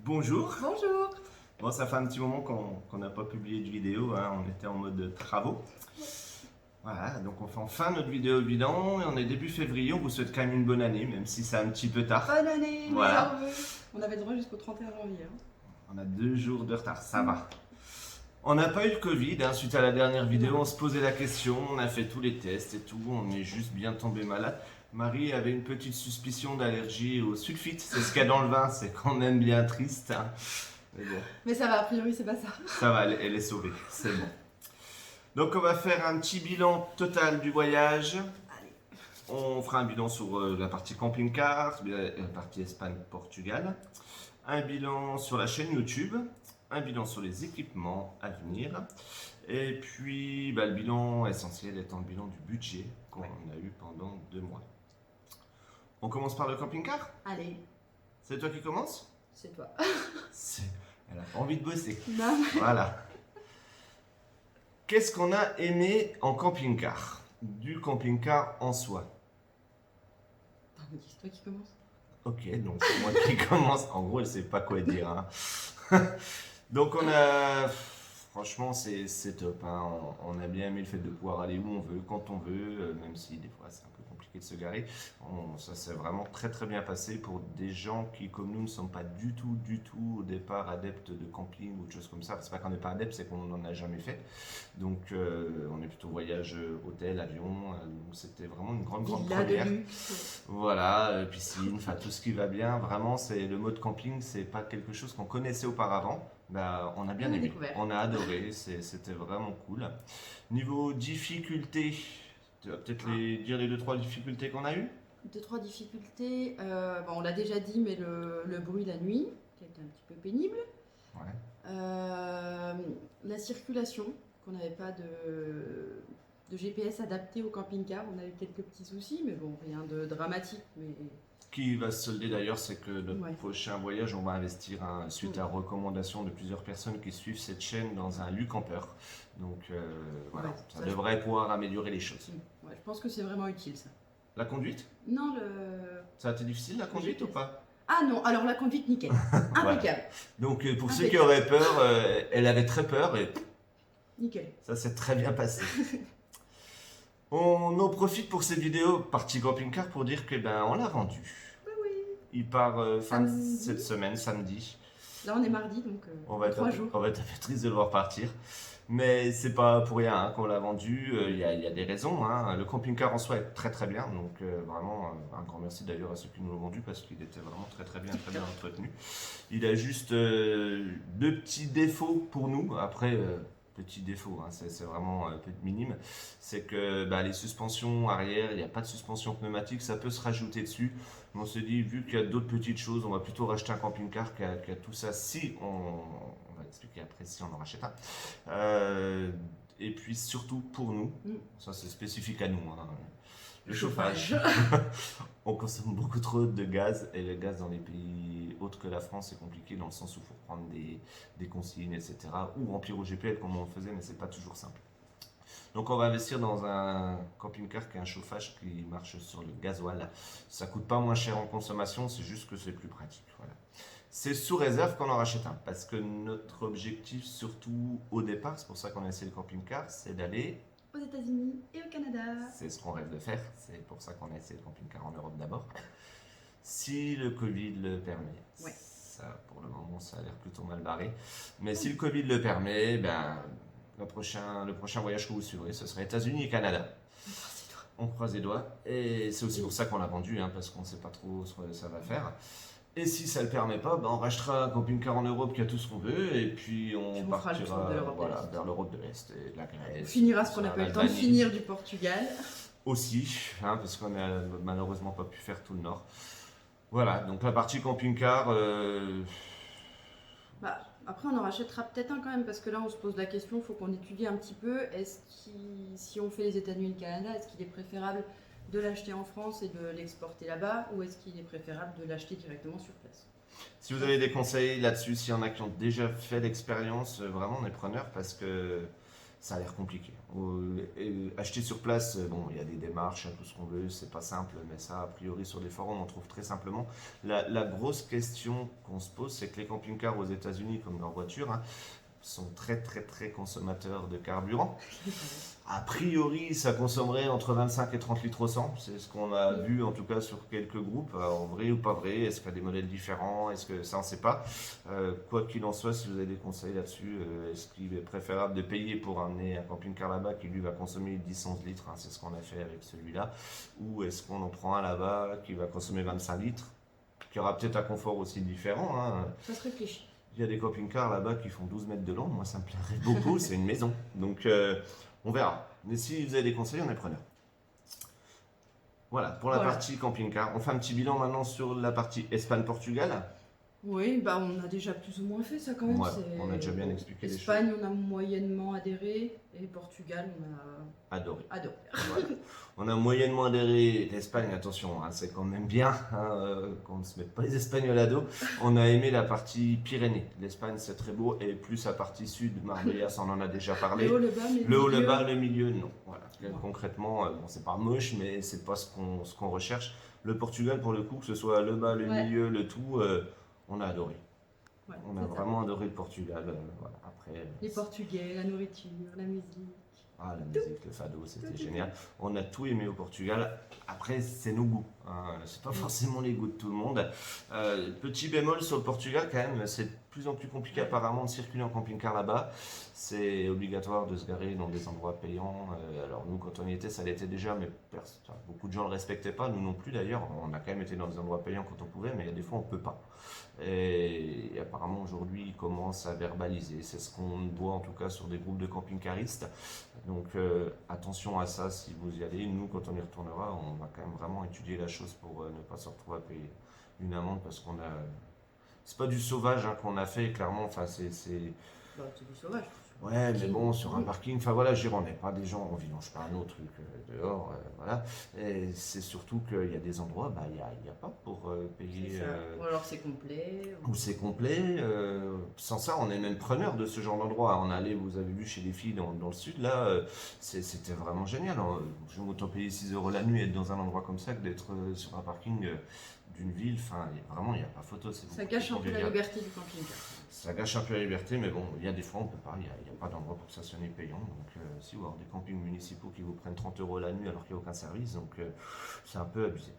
Bonjour. Bonjour. Bon, ça fait un petit moment qu'on n'a pas publié de vidéo, hein. On était en mode travaux. Voilà, donc on fait enfin notre vidéo bilan et on est début février. On vous souhaite quand même une bonne année, même si c'est un petit peu tard. Bonne année, Voilà. meilleurs vœux. On avait le droit jusqu'au 31 janvier. On a 2 jours de retard, ça va. On n'a pas eu le Covid, hein. Suite à la dernière vidéo, on se posait la question, on a fait tous les tests et tout, on est juste bien tombé malade. Marie avait une petite suspicion d'allergie au sulfite, c'est ce qu'il y a dans le vin, c'est quand même bien triste, hein. Mais bon. Mais ça va, a priori, c'est pas ça. Ça va, elle est sauvée, c'est bon. Donc on va faire un petit bilan total du voyage. Allez. On fera un bilan sur la partie camping-car, la partie Espagne-Portugal. Un bilan sur la chaîne YouTube. Un bilan sur les équipements à venir. Et puis le bilan essentiel étant le bilan du budget qu'on a eu pendant 2 mois. On commence par le camping-car. Allez, C'est toi qui commences? c'est toi. Elle a pas envie de bosser. Non, Voilà. Qu'est-ce qu'on a aimé en camping-car? Du camping-car en soi. c'est toi qui commence. Ok, donc c'est moi qui commence. En gros, elle sait pas quoi dire, hein. Donc on a... Franchement, c'est top, hein. On a bien aimé le fait de pouvoir aller où on veut, quand on veut, même si des fois c'est un peu compliqué de se garer. Ça s'est vraiment très très bien passé pour des gens qui, comme nous, ne sont pas du tout au départ adeptes de camping ou de choses comme ça. C'est pas qu'on n'est pas adepte, c'est qu'on n'en a jamais fait. Donc on est plutôt voyage hôtel, avion. Donc c'était vraiment une grande Villa première. de luxe. Voilà, piscine, enfin tout ce qui va bien. Vraiment, c'est le mode camping, c'est pas quelque chose qu'on connaissait auparavant. On a bien On a aimé, découvert. on a adoré, c'était vraiment cool. Niveau difficulté, tu vas peut-être dire les 2-3 difficultés qu'on a eues. 2-3 difficultés. On l'a déjà dit, mais le bruit la nuit, qui a été un petit peu pénible. Ouais. La circulation, qu'on n'avait pas de GPS adapté au camping-car. On a eu quelques petits soucis, mais bon, rien de dramatique. Mais Qui va se solder d'ailleurs, c'est que notre Ouais. prochain voyage, on va investir suite à recommandation de plusieurs personnes qui suivent cette chaîne dans un Lu-Camper. Donc voilà, Ouais, ça ça, devrait pouvoir améliorer les choses. ouais, je pense que c'est vraiment utile ça. La conduite, Non, ça a été difficile la conduite ou pas? Ah non, alors la conduite, nickel. Impeccable. Donc pour ceux Impeccable. qui auraient peur, elle avait très peur et Nickel. ça s'est très bien passé. On en profite pour cette vidéo partie camping-car pour dire que on l'a vendu. Oui. Il part fin de Samedi. cette semaine, samedi. Là, on est mardi, donc On va être 3 jours. on va être un peu triste de le voir partir. Mais c'est pas pour rien, hein, qu'on l'a vendu. Il y a des raisons, hein. Le camping-car en soi est très très bien. Donc vraiment un grand merci d'ailleurs à ceux qui nous l'ont vendu parce qu'il était vraiment très bien entretenu. Il a juste 2 petits défauts pour nous. Après, petit défaut, hein, c'est vraiment minime. C'est que les suspensions arrière, il n'y a pas de suspension pneumatique, ça peut se rajouter dessus. Mais on se dit, vu qu'il y a d'autres petites choses, on va plutôt racheter un camping-car qui a tout ça si on va expliquer après si on en rachète un. Et puis surtout pour nous, ça c'est spécifique à nous, hein, le chauffage. On consomme beaucoup trop de gaz et le gaz dans les pays autres que la France c'est compliqué dans le sens où il faut prendre des consignes, etc. ou remplir au GPL comme on le faisait, mais c'est pas toujours simple. Donc on va investir dans un camping-car qui a un chauffage qui marche sur le gasoil. Ça coûte pas moins cher en consommation, c'est juste que c'est plus pratique. Voilà. C'est sous réserve qu'on en rachète un, parce que notre objectif, surtout au départ, c'est pour ça qu'on a essayé le camping-car, c'est d'aller... Aux États-Unis et au Canada. C'est ce qu'on rêve de faire, c'est pour ça qu'on a essayé le camping-car en Europe d'abord. Si le Covid le permet. Ouais. Ça, pour le moment, ça a l'air plutôt mal barré. Mais si le Covid le permet, le prochain voyage que vous suivrez, ce sera États-Unis et Canada. On croise les doigts. Et c'est aussi pour ça qu'on l'a vendu, hein, parce qu'on ne sait pas trop ce que ça va faire. Et si ça ne le permet pas, on rachètera un camping-car en Europe qui a tout ce qu'on veut, et puis on fera le tour de partira l'Europe de l'Est. vers l'Europe de l'Est et de la Grèce. On finira ce qu'on n'a pas eu le temps de l'Albanie. finir du Portugal. Aussi, hein, parce qu'on n'a malheureusement pas pu faire tout le nord. Voilà, donc la partie camping-car, Après, on en rachètera peut-être un quand même, parce que là, on se pose la question, il faut qu'on étudie un petit peu. Si on fait les États-Unis et le Canada, est-ce qu'il est préférable de l'acheter en France et de l'exporter là-bas, ou est-ce qu'il est préférable de l'acheter directement sur place? si vous avez des conseils là-dessus, s'il y en a qui ont déjà fait l'expérience, vraiment on est preneur parce que ça a l'air compliqué. Acheter sur place, bon, il y a des démarches, tout ce qu'on veut, c'est pas simple, mais ça, a priori, sur des forums, on trouve très simplement. La grosse question qu'on se pose, c'est que les camping-cars aux États-Unis, comme leurs voitures, hein, sont très très très consommateurs de carburant. A priori, ça consommerait entre 25 et 30 litres au 100. C'est ce qu'on a vu en tout cas sur quelques groupes. Alors, vrai ou pas vrai, est-ce qu'il y a des modèles différents? Est-ce que ça, on ne sait pas. Quoi qu'il en soit, si vous avez des conseils là-dessus, est-ce qu'il est préférable de payer pour amener un camping-car là-bas qui lui va consommer 10-11 litres, hein, c'est ce qu'on a fait avec celui-là, ou est-ce qu'on en prend un là-bas qui va consommer 25 litres, qui aura peut-être un confort aussi différent, hein. Ça se réfléchit. Il y a des camping-cars là-bas qui font 12 mètres de long. Moi, ça me plairait beaucoup. C'est une maison. Donc, on verra. Mais si vous avez des conseils, on est preneur. Voilà, pour la partie camping-car. On fait un petit bilan maintenant sur la partie Espagne-Portugal. Oui, bah on a déjà plus ou moins fait ça quand même. Ouais, on a déjà bien expliqué les choses. Espagne, on a moyennement adhéré. Et Portugal, on a adoré. Voilà. On a moyennement adhéré. L'Espagne, attention, hein, c'est quand même bien qu'on ne se mette pas les Espagnols à dos. On a aimé la partie Pyrénées. L'Espagne, c'est très beau. Et plus la partie sud, Marbella, ça on en a déjà parlé. Le haut, le bas, le bas, le milieu, non. Voilà. Concrètement, bon, c'est pas moche, mais c'est pas ce qu'on recherche. Le Portugal, pour le coup, que ce soit le bas, le milieu, le tout, on a adoré. Ouais, on a vraiment adoré le Portugal. Voilà. Après, les Portugais, la nourriture, la musique. Ah, la musique, le fado, c'était génial. On a tout aimé au Portugal. Après, c'est nos goûts. Hein. C'est pas forcément les goûts de tout le monde. Petit bémol sur le Portugal, quand même, c'est de plus en plus compliqué apparemment de circuler en camping-car là-bas. C'est obligatoire de se garer dans des endroits payants. Alors nous, quand on y était, ça l'était déjà, mais beaucoup de gens ne le respectaient pas. Nous non plus d'ailleurs. On a quand même été dans des endroits payants quand on pouvait, mais il y a des fois on ne peut pas. Et apparemment aujourd'hui, ils commencent à verbaliser. C'est ce qu'on voit en tout cas sur des groupes de camping-caristes. Donc attention à ça si vous y allez. Nous, quand on y retournera, on va quand même vraiment étudier la chose pour ne pas se retrouver à payer une amende parce qu'on a. C'est pas du sauvage hein, qu'on a fait, clairement. Enfin, c'est du sauvage. Ouais, mais bon, sur un parking, enfin voilà, on n'est pas des gens, on vidange pas un autre truc dehors, voilà. Et c'est surtout qu'il y a des endroits, bah il y a pas pour payer. Ou alors c'est complet. Ou c'est complet. Sans ça, on est même preneur de ce genre d'endroit. On allait, vous avez vu chez les filles dans le sud, là, c'était vraiment génial. Je vais m'autant payer 6 € la nuit et être dans un endroit comme ça que d'être sur un parking d'une ville. Enfin, vraiment, il n'y a pas photo. Ça gâche un peu la liberté du camping-car. Ça gâche un peu la liberté, mais bon, il y a des fois on peut pas, il n'y a pas d'endroit pour stationner payant. Donc, si vous avez des campings municipaux qui vous prennent 30 € la nuit alors qu'il n'y a aucun service, donc c'est un peu abusé.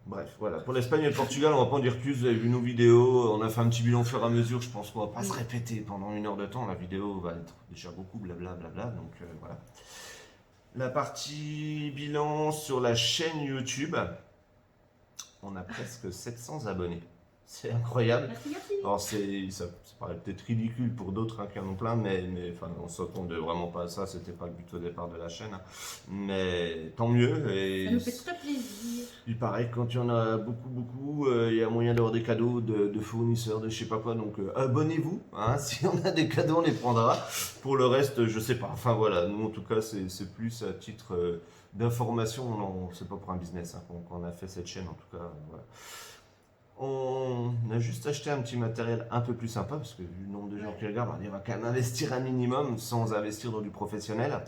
Bref, voilà. Pour l'Espagne et le Portugal, on va pas en dire plus. Vous avez vu nos vidéos, on a fait un petit bilan au fur et à mesure. Je pense qu'on va pas se répéter pendant 1 heure de temps. La vidéo va être déjà beaucoup blablabla. Donc voilà. La partie bilan sur la chaîne YouTube, on a presque 700 abonnés. C'est incroyable. Merci. Alors ça paraît peut-être ridicule pour d'autres hein, qui en ont plein, mais enfin, on s'attendait vraiment pas à ça. C'était pas le but au départ de la chaîne. Hein. Mais tant mieux. Et ça nous fait très plaisir. Il paraît que quand il y en a beaucoup, il y a moyen d'avoir des cadeaux de fournisseurs, de je sais pas quoi. Donc abonnez-vous. Hein, si on a des cadeaux, on les prendra. Pour le reste, je sais pas. Enfin voilà, nous en tout cas, c'est plus à titre d'information. C'est pas pour un business hein, qu'on a fait cette chaîne en tout cas. Voilà. On a juste acheté un petit matériel un peu plus sympa parce que vu le nombre de gens qui regardent, on va quand même investir un minimum sans investir dans du professionnel.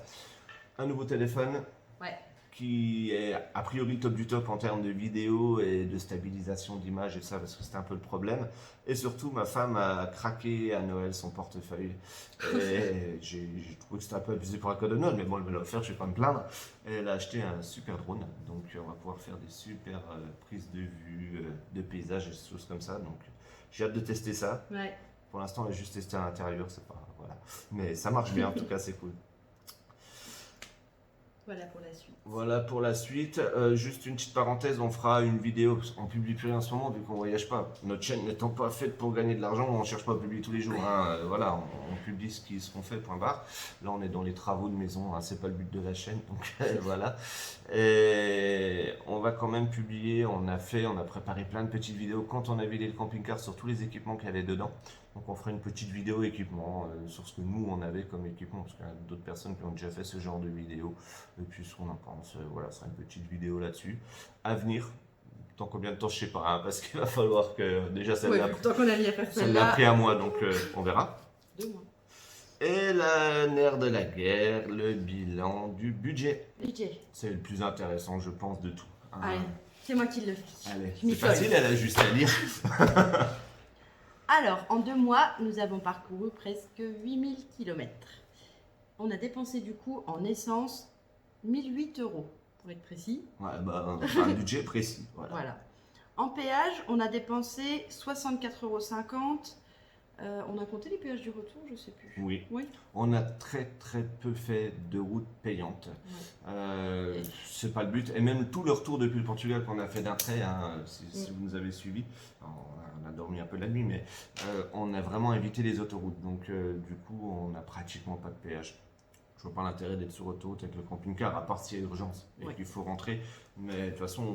Un nouveau téléphone qui est a priori top du top en termes de vidéo et de stabilisation d'image et ça parce que c'était un peu le problème. Et surtout ma femme a craqué à Noël son portefeuille. Et j'ai trouvé que c'était un peu abusé pour un cadeau de Noël, mais bon elle me l'a offert, je vais pas me plaindre. Et elle a acheté un super drone, donc on va pouvoir faire des super prises de vue, de paysages et des choses comme ça. Donc j'ai hâte de tester ça. Pour l'instant elle a juste testé à l'intérieur, c'est pas voilà. Mais ça marche bien en tout cas, c'est cool. Voilà pour la suite. Juste une petite parenthèse, on fera une vidéo, parce qu'on publie plus rien en ce moment vu qu'on voyage pas. Notre chaîne n'étant pas faite pour gagner de l'argent, on ne cherche pas à publier tous les jours. Hein. Voilà, on publie ce qu'on fait, point barre. Là on est dans les travaux de maison, hein. C'est pas le but de la chaîne, donc voilà. Et on va quand même publier, on a préparé plein de petites vidéos quand on a vidé le camping-car sur tous les équipements qu'il y avait dedans. Donc on fera une petite vidéo équipement sur ce que nous on avait comme équipement, parce qu'il y a d'autres personnes qui ont déjà fait ce genre de vidéo, et puis ce qu'on en pense, voilà, ce sera une petite vidéo là-dessus. À venir, dans combien de temps je sais pas, hein, parce qu'il va falloir que déjà celle-là tant qu'on a mis à faire celle-là, pris un mois, donc on verra. 2 mois. Et la nerf de la guerre, le bilan du budget. Budget. C'est le plus intéressant, je pense, de tout. Hein. Allez, c'est moi qui le fais. Allez, Je m'y c'est facile, colle. elle a juste à lire. Alors, en 2 mois, nous avons parcouru presque 8000 km. On a dépensé du coup en essence 1008 euros, pour être précis. Ouais, bah, enfin, un budget précis. Voilà. Voilà. En péage, on a dépensé 64,50 euros. On a compté les péages du retour, je sais plus. Oui. Oui. On a très très peu fait de routes payantes. Et- C'est pas le but. Et même tout le retour depuis le Portugal qu'on a fait d'un trait, hein, si vous nous avez suivis, on a dormi un peu la nuit, mais on a vraiment évité les autoroutes. Donc du coup, on n'a pratiquement pas de péage. Je vois pas l'intérêt d'être sur autoroute avec le camping-car, à part s'il y a urgence et Ouais. qu'il faut rentrer. Mais de toute façon,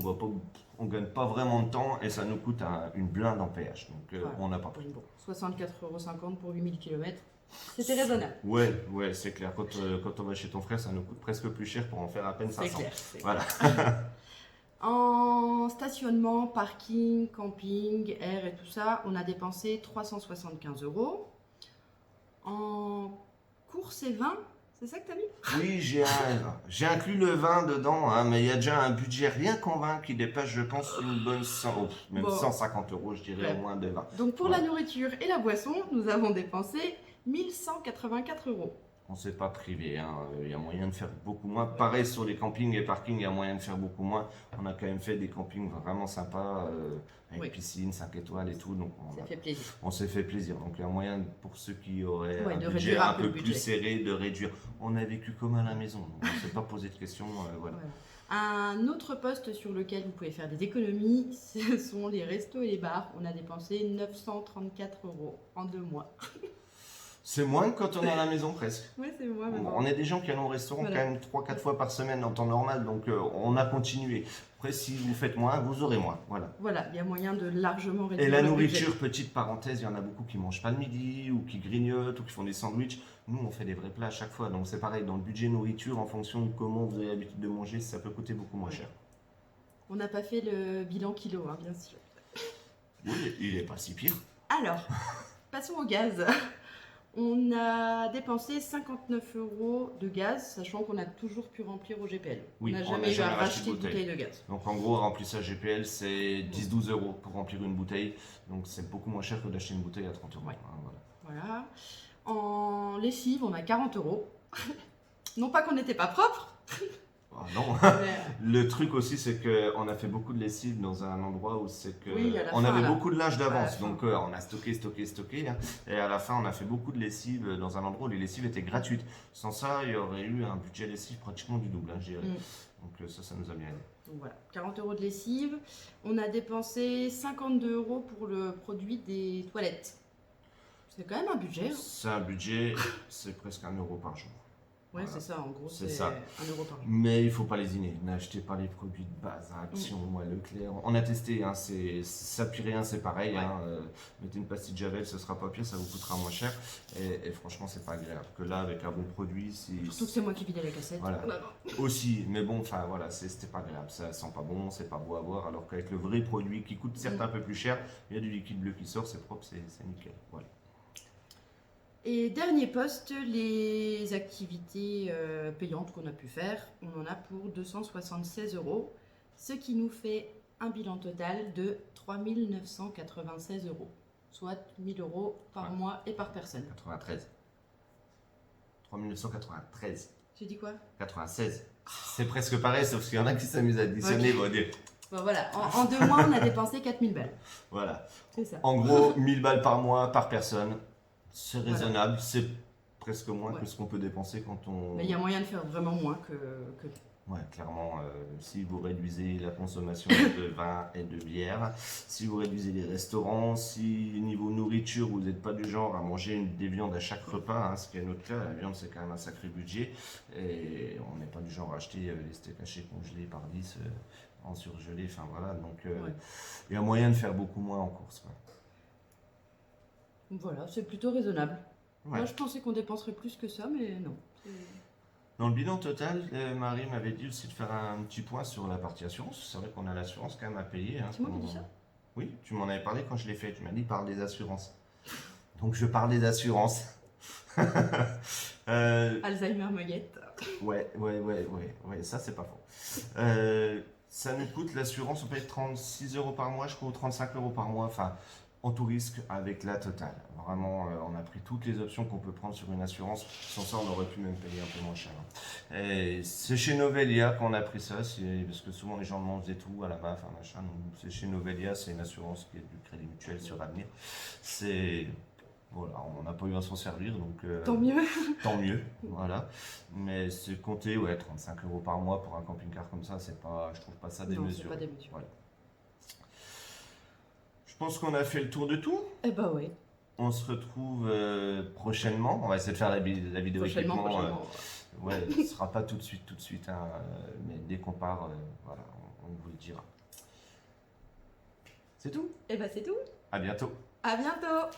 on gagne pas vraiment de temps et ça nous coûte une blinde en péage. Donc Voilà. on n'a pas pris. Oui, bon, 64,50 € pour 8000 km. C'était raisonnable. Ouais, c'est clair. Quand on va chez ton frère, ça nous coûte presque plus cher pour en faire à peine C'est 500. clair. Voilà. En stationnement, parking, camping, air et tout ça, on a dépensé 375 euros. En course et vin, c'est ça que t'as mis? Oui, j'ai inclus le vin dedans, hein, mais il y a déjà un budget rien qu'en vin qui dépasse, je pense, une bonne 100, même Bon. 150 euros, je dirais, Ouais. au moins de vin. Donc pour Ouais. la nourriture et la boisson, nous avons dépensé 1184 euros. On ne s'est pas privé, hein. Il y a moyen de faire beaucoup moins. Pareil sur les campings et parkings, il y a moyen de faire beaucoup moins. On a quand même fait des campings vraiment sympas, avec Oui. piscine, 5 étoiles et tout. Donc Ça fait plaisir. on s'est fait plaisir. Donc il y a moyen pour ceux qui auraient Ouais, un de budget réduire un un peu peu le plus budget. serré, de réduire. On a vécu comme à la maison. Donc on ne s'est pas posé de questions. Voilà. Voilà. Un autre poste sur lequel vous pouvez faire des économies, ce sont les restos et les bars. On a dépensé 934 euros en 2 mois. C'est moins que quand on est à la maison presque. Ouais, c'est moi maintenant. On est des gens qui allons au restaurant Voilà. quand même 3-4 fois par semaine en temps normal. Donc on a continué. Après, si vous faites moins, vous aurez moins. Voilà. Voilà, il y a moyen de largement réduire Et la le nourriture, budget. petite parenthèse, il y en a beaucoup qui mangent pas le midi ou qui grignotent ou qui font des sandwichs. Nous, on fait des vrais plats à chaque fois. Donc c'est pareil, dans le budget nourriture, en fonction de comment vous avez l'habitude de manger, ça peut coûter beaucoup moins cher. On n'a pas fait le bilan kilo, hein, bien sûr. Oui, il est pas si pire. Alors, passons au gaz. On a dépensé 59 euros de gaz, sachant qu'on a toujours pu remplir au GPL. Oui, on n'a on jamais n'a eu à jamais racheté racheter de de bouteille de gaz. Donc en gros, remplissage GPL, c'est 10-12 euros pour remplir une bouteille. Donc c'est beaucoup moins cher que d'acheter une bouteille à 30 euros. Ouais. Hein, voilà. Voilà. En lessive, on a 40 euros. Non pas qu'on n'était pas propre, Ah non. mais Le truc aussi, c'est qu'on a fait beaucoup de lessive dans un endroit où c'est que Oui, à la on fin, avait là. beaucoup de linge À la d'avance, fin. donc on a stocké, hein. Et à la fin, on a fait beaucoup de lessive dans un endroit où les lessives étaient gratuites. Sans ça, il y aurait eu un budget lessive pratiquement du double, hein, je dirais. Donc ça nous a bien aidé. donc voilà, 40 euros de lessive. On a dépensé 52 euros pour le produit des toilettes. C'est quand même un budget. Hein. C'est un budget, c'est presque 1 euro par jour. Ouais, Voilà. c'est ça, en gros, C'est c'est ça. 1 euro par jour. Mais il faut pas lésiner. N'achetez pas les produits de base. Hein. Action, moi, Leclerc. On a testé. Hein. Ça puis rien, c'est pareil. Ouais. Hein. Mettez une pastille de Javel, ce sera pas pire, ça vous coûtera moins cher. Et franchement, c'est pas agréable. Que là, avec un bon produit, Surtout que c'est moi qui vidais la cassette. Voilà. Oh là là. aussi. Mais bon, enfin voilà, c'était pas agréable. Ça sent pas bon, c'est pas beau à voir. Alors qu'avec le vrai produit qui coûte certes un peu plus cher, il y a du liquide bleu qui sort, c'est propre, c'est nickel. Voilà. Et dernier poste, les activités payantes qu'on a pu faire. On en a pour 276 euros, ce qui nous fait un bilan total de 3996 euros, soit 1000 euros par Ouais. mois et par personne. 93. 3993. J'ai dit quoi? 96. C'est presque pareil, sauf qu'il y en a qui s'amusent à additionner. Ok. Vont dire, Bon, voilà, en 2 mois, on a dépensé 4000 balles. voilà. C'est ça. En gros, 1000 balles par mois, par personne. C'est Voilà. raisonnable. C'est presque moins Ouais. que ce qu'on peut dépenser quand on. Mais il y a moyen de faire vraiment moins que... Ouais, clairement, si vous réduisez la consommation de vin et de bière, si vous réduisez les restaurants, si niveau nourriture, vous n'êtes pas du genre à manger des viandes à chaque repas, hein, ce qui est notre cas, la viande c'est quand même un sacré budget, et on n'est pas du genre à acheter les steaks hachés congelés par 10 en surgelé, enfin voilà, donc Ouais. il y a moyen de faire beaucoup moins en course. Quoi. Voilà, c'est plutôt raisonnable. Ouais. Moi, je pensais qu'on dépenserait plus que ça, mais non. C'est- Dans le bilan total, Marie m'avait dit aussi de faire un petit point sur la partie assurance. C'est vrai qu'on a l'assurance quand même à payer. Hein, C'est moi qui dis ça? Oui, tu m'en avais parlé quand je l'ai fait. Tu m'as dit parle des assurances. Donc je parle des assurances. Alzheimer me guette. Ouais, ça c'est pas faux. Ça nous coûte l'assurance, on paye 36 € par mois, je crois, ou 35 € par mois, enfin, en tout risque avec la totale. Vraiment, on a pris toutes les options qu'on peut prendre sur une assurance. Sans ça, on aurait pu même payer un peu moins cher, hein. Et c'est chez Novelia qu'on a pris ça, parce que souvent les gens demandent des tout à la MAF, machin. Donc, c'est chez Novelia, c'est une assurance qui est du Crédit Mutuel sur Avenir. C'est Voilà, on n'a pas eu à s'en servir, donc Tant mieux. tant mieux, voilà. Mais c'est compté, ouais, 35 € par mois pour un camping-car comme ça, c'est pas, je trouve pas ça Non, c'est démesuré. pas démesuré. Voilà. Je pense qu'on a fait le tour de tout. Eh bah ouais. On se retrouve prochainement. On va essayer de faire la vidéo Prochainement, équipement. prochainement. Ouais, ce sera pas tout de suite, hein, mais dès qu'on part, voilà, on vous le dira. C'est tout. Eh bah c'est tout. À bientôt. À bientôt.